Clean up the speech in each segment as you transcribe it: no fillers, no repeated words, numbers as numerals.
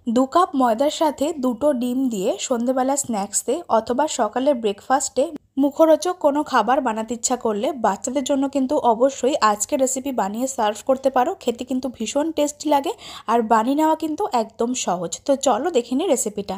2 cup ময়দার সাথে 2টো ডিম দিয়ে সন্ধ্যেবেলা স্ন্যাক্সে অথবা সকালে ব্রেকফাস্টে মুখরোচক কোনো খাবার বানাতে ইচ্ছা করলে বাচ্চাদের জন্য কিন্তু অবশ্যই আজকের রেসিপি বানিয়ে সার্ভ করতে পারো। খেতে কিন্তু ভীষণ টেস্টি লাগে আর বানিয়ে নেওয়া কিন্তু একদম সহজ। তো চলো দেখে নিই রেসিপিটা।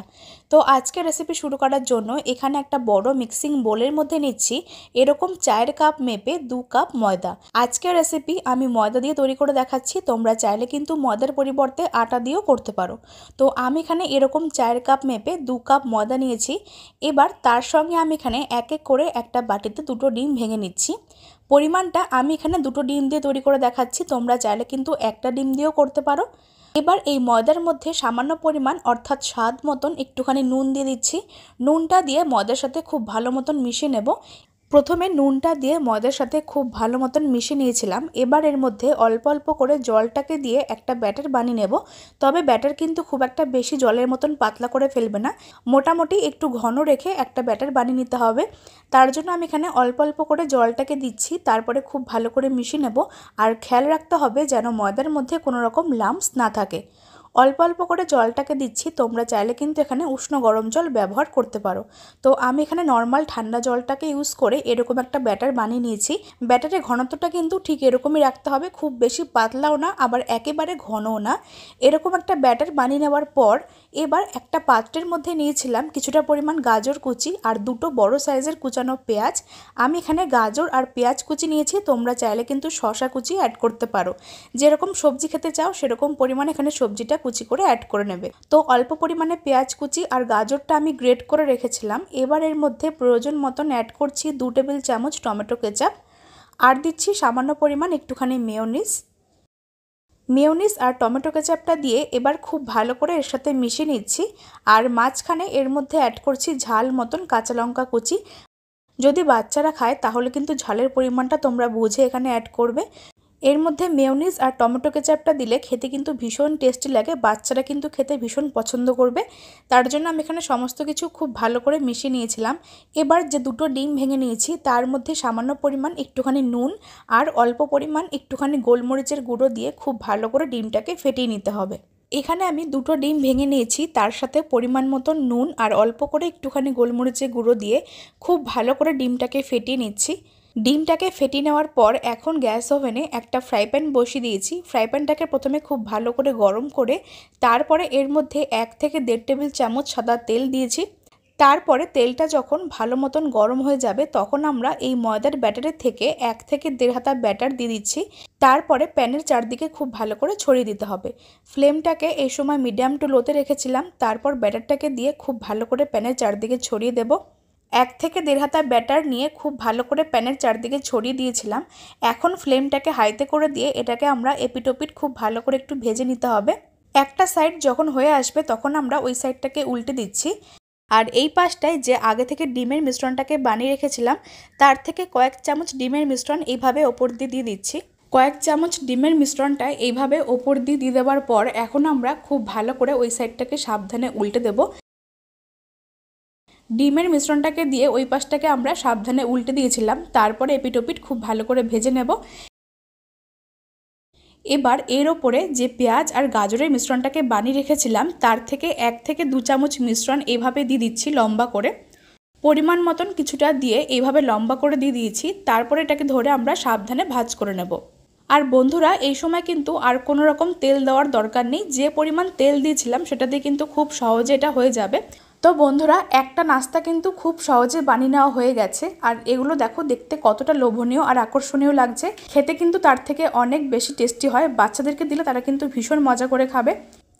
তো আজকের রেসিপি শুরু করার জন্য এখানে একটা বড় মিক্সিং বোলের মধ্যে নিচ্ছি এরকম 4 কাপ মেপে 2 কাপ ময়দা। আজকের রেসিপি আমি ময়দা দিয়ে তৈরি করে দেখাচ্ছি, তোমরা চাইলে কিন্তু ময়দার পরিবর্তে আটা দিয়েও করতে পারো। তো আমি এখানে এরকম 4 কাপ মেপে 2 কাপ ময়দা নিয়েছি। এবার তার সঙ্গে আমি এখানে এক এক করে একটা বাটিতে 2টো ডিম ভেঙে নিচ্ছি। পরিমাণটা আমি এখানে 2টো ডিম দিয়ে তৈরি করে দেখাচ্ছি, তোমরা চাইলে কিন্তু একটা ডিম দিয়েও করতে পারো। এবার এই ময়দার মধ্যে সামান্য পরিমাণ অর্থাৎ স্বাদ মতন একটুখানি নুন দিয়ে দিচ্ছি। নুনটা দিয়ে ময়দার সাথে খুব ভালো মতন মিশিয়ে নেব। প্রথমে নুনটা দিয়ে ময়দার সাথে খুব ভালো মতন মিশিয়ে নিয়েছিলাম। এবার এর মধ্যে অল্প অল্প করে জলটাকে দিয়ে একটা ব্যাটার বানিয়ে নেব। তবে ব্যাটার কিন্তু খুব একটা বেশি জলের মতন পাতলা করে ফেলবে না, মোটামুটি একটু ঘন রেখে একটা ব্যাটার বানিয়ে নিতে হবে। তার জন্য আমি এখানে অল্প অল্প করে জলটাকে দিচ্ছি, তারপরে খুব ভালো করে মিশিয়ে নেব। আর খেয়াল রাখতে হবে যেন ময়দার মধ্যে কোনো রকম লাম্পস না থাকে। অল্প অল্প করে জলটাকে দিচ্ছি, তোমরা চাইলে কিন্তু এখানে উষ্ণ গরম জল ব্যবহার করতে পারো। তো আমি এখানে নর্মাল ঠান্ডা জলটাকে ইউজ করে এরকম একটা ব্যাটার বানিয়ে নিয়েছি। ব্যাটারের ঘনত্বটা কিন্তু ঠিক এরকমই রাখতে হবে, খুব বেশি পাতলাও না আবার একেবারে ঘনও না। এরকম একটা ব্যাটার বানিয়ে নেওয়ার পর এবার একটা পাত্রের মধ্যে নিয়েছিলাম কিছুটা পরিমাণ গাজর কুচি আর 2টো বড় সাইজের কুচানো পেঁয়াজ। আমি এখানে গাজর আর পেঁয়াজ কুচি নিয়েছি, তোমরা চাইলে কিন্তু শসা কুচি অ্যাড করতে পারো। যেরকম সবজি খেতে চাও সেরকম পরিমাণে এখানে সবজিটা কুচি করে অ্যাড করে নেবে। তো অল্প পরিমাণে পেঁয়াজ কুচি আর গাজরটা আমি গ্রেট করে রেখেছিলাম। এবার এর মধ্যে প্রয়োজন মতন অ্যাড করছি 2 টেবিল চামচ টমেটো কেচাপ, আর দিচ্ছি সামান্য পরিমাণ একটুখানি মেয়োনিজ আর টমেটো কেচাপটা দিয়ে এবার খুব ভালো করে এর সাথে মিশিয়ে নিচ্ছি। আর মাঝখানে এর মধ্যে অ্যাড করছি ঝাল মতন কাঁচা লঙ্কা কুচি। যদি বাচ্চারা খায় তাহলে কিন্তু ঝালের পরিমাণটা তোমরা বুঝে এখানে অ্যাড করবে। এর মধ্যে মেয়োনিজ আর টমেটো কেচাপটা দিলে খেতে কিন্তু ভীষণ টেস্টি লাগে, বাচ্চারা কিন্তু খেতে ভীষণ পছন্দ করবে। তার জন্য আমি এখানে সমস্ত কিছু খুব ভালো করে মিশিয়ে নিয়েছিলাম। এবার যে 2টো ডিম ভেঙে নিয়েছি তার মধ্যে সামান্য পরিমাণ একটুখানি নুন আর অল্প পরিমাণ একটুখানি গোলমরিচের গুঁড়ো দিয়ে খুব ভালো করে ডিমটাকে ফেটিয়ে নিতে হবে। এখানে আমি 2টো ডিম ভেঙে নিয়েছি, তার সাথে পরিমাণ মতো নুন আর অল্প করে একটুখানি গোলমরিচের গুঁড়ো দিয়ে খুব ভালো করে ডিমটাকে ফেটিয়ে নিচ্ছি। ডিমটাকে ফেটিয়ে নেওয়ার পর এখন গ্যাস ওভেনে একটা ফ্রাই প্যান বসিয়ে দিয়েছি। ফ্রাই প্যানটাকে প্রথমে খুব ভালো করে গরম করে তারপরে এর মধ্যে 1 থেকে 1.5 টেবিল চামচ সাদা তেল দিয়েছি। তারপরে তেলটা যখন ভালো মতন গরম হয়ে যাবে তখন আমরা এই ময়দার ব্যাটারের থেকে 1 থেকে 1.5 হাতা ব্যাটার দিয়ে দিচ্ছি। তারপরে প্যানের চারদিকে খুব ভালো করে ছড়িয়ে দিতে হবে। ফ্লেমটাকে এই সময় মিডিয়াম টু লোতে রেখেছিলাম। তারপর ব্যাটারটাকে দিয়ে খুব ভালো করে প্যানের চারদিকে ছড়িয়ে দেব। 1 থেকে 1.5 হাতা ব্যাটার নিয়ে খুব ভালো করে প্যানের চারদিকে ছড়িয়ে দিয়েছিলাম। এখন ফ্লেমটাকে হাইতে করে দিয়ে এটাকে আমরা এপিটোপিট খুব ভালো করে একটু ভেজে নিতে হবে। একটা সাইড যখন হয়ে আসবে তখন আমরা ওই সাইডটাকে উল্টে দিচ্ছি। আর এই পাশটায় যে আগে থেকে ডিমের মিশ্রণটাকে বানিয়ে রেখেছিলাম তার থেকে কয়েক চামচ ডিমের মিশ্রণ এইভাবে ওপর দিয়ে দিচ্ছি। কয়েক চামচ ডিমের মিশ্রণটা এইভাবে ওপর দিয়ে দেওয়ার পর এখন আমরা খুব ভালো করে ওই সাইডটাকে সাবধানে উল্টে দেব। ডিমের মিশ্রণটাকে দিয়ে ওই পাশটাকে আমরা সাবধানে উল্টে দিয়েছিলাম, তারপরে এপিটোপিট খুব ভালো করে ভেজে নেব। এবার এর ওপরে যে পেঁয়াজ আর গাজরের মিশ্রণটাকে বানিয়ে রেখেছিলাম তার থেকে 1 থেকে 2 চামচ মিশ্রণ এইভাবে দিয়ে দিচ্ছি লম্বা করে। পরিমাণ মতন কিছুটা দিয়ে এইভাবে লম্বা করে দিয়ে দিয়েছি। তারপরে এটাকে ধরে আমরা সাবধানে ভাজ করে নেব। আর বন্ধুরা এই সময় কিন্তু আর কোনো রকম তেল দেওয়ার দরকার নেই, যে পরিমাণ তেল দিয়েছিলাম সেটাতে কিন্তু খুব সহজে এটা হয়ে যাবে। তো বন্ধুরা একটা নাস্তা কিন্তু খুব সহজে বানিয়ে নেওয়া হয়ে গেছে। আর এগুলো দেখো দেখতে কতটা লোভনীয় আর আকর্ষণীয় লাগছে, খেতে কিন্তু তার থেকে অনেক বেশি টেস্টি হয়। বাচ্চাদেরকে দিলে তারা কিন্তু ভীষণ মজা করে খাবে।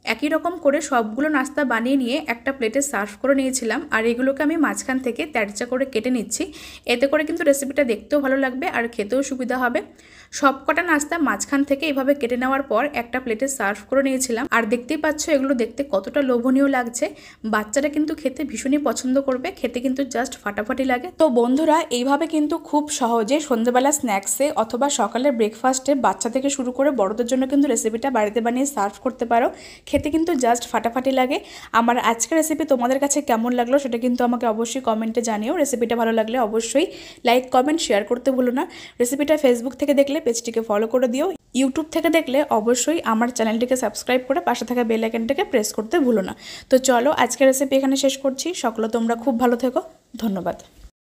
একই রকম করে সবগুলো নাস্তা বানিয়ে নিয়ে একটা প্লেটে সার্ভ করে নিয়েছিলাম। আর এগুলোকে আমি মাঝখান থেকে তেরচা করে কেটে নিচ্ছি। এতে করে কিন্তু রেসিপিটা দেখতেও ভালো লাগবে আর খেতেও সুবিধা হবে। সবকটা নাস্তা মাঝখান থেকে এভাবে কেটে নেওয়ার পর একটা প্লেটে সার্ভ করে নিয়েছিলাম। আর দেখতেই পাচ্ছ এগুলো দেখতে কতটা লোভনীয় লাগছে, বাচ্চারা কিন্তু খেতে ভীষণই পছন্দ করবে, খেতে কিন্তু জাস্ট ফাটাফাটি লাগে। তো বন্ধুরা এইভাবে কিন্তু খুব সহজে সন্ধ্যেবেলা স্ন্যাক্সে অথবা সকালের ব্রেকফাস্টে বাচ্চা থেকে শুরু করে বড়দের জন্য কিন্তু রেসিপিটা বাড়িতে বানিয়ে সার্ভ করতে পারো। খেতে কিন্তু জাস্ট ফাটাফাটি লাগে। আমার আজকের রেসিপি তোমাদের কাছে কেমন লাগলো সেটা কিন্তু আমাকে অবশ্যই কমেন্টে জানিও। রেসিপিটা ভালো লাগলে অবশ্যই লাইক কমেন্ট শেয়ার করতে ভুলো না। রেসিপিটা ফেসবুক থেকে দেখলে পেজটিকে ফলো করে দিও, ইউটিউব থেকে দেখলে অবশ্যই আমার চ্যানেলটিকে সাবস্ক্রাইব করে পাশে থাকা বেল আইকনটাকে প্রেস করতে ভুলো না। তো চলো আজকের রেসিপি এখানে শেষ করছি। সকলে তোমরা খুব ভালো থেকো, ধন্যবাদ।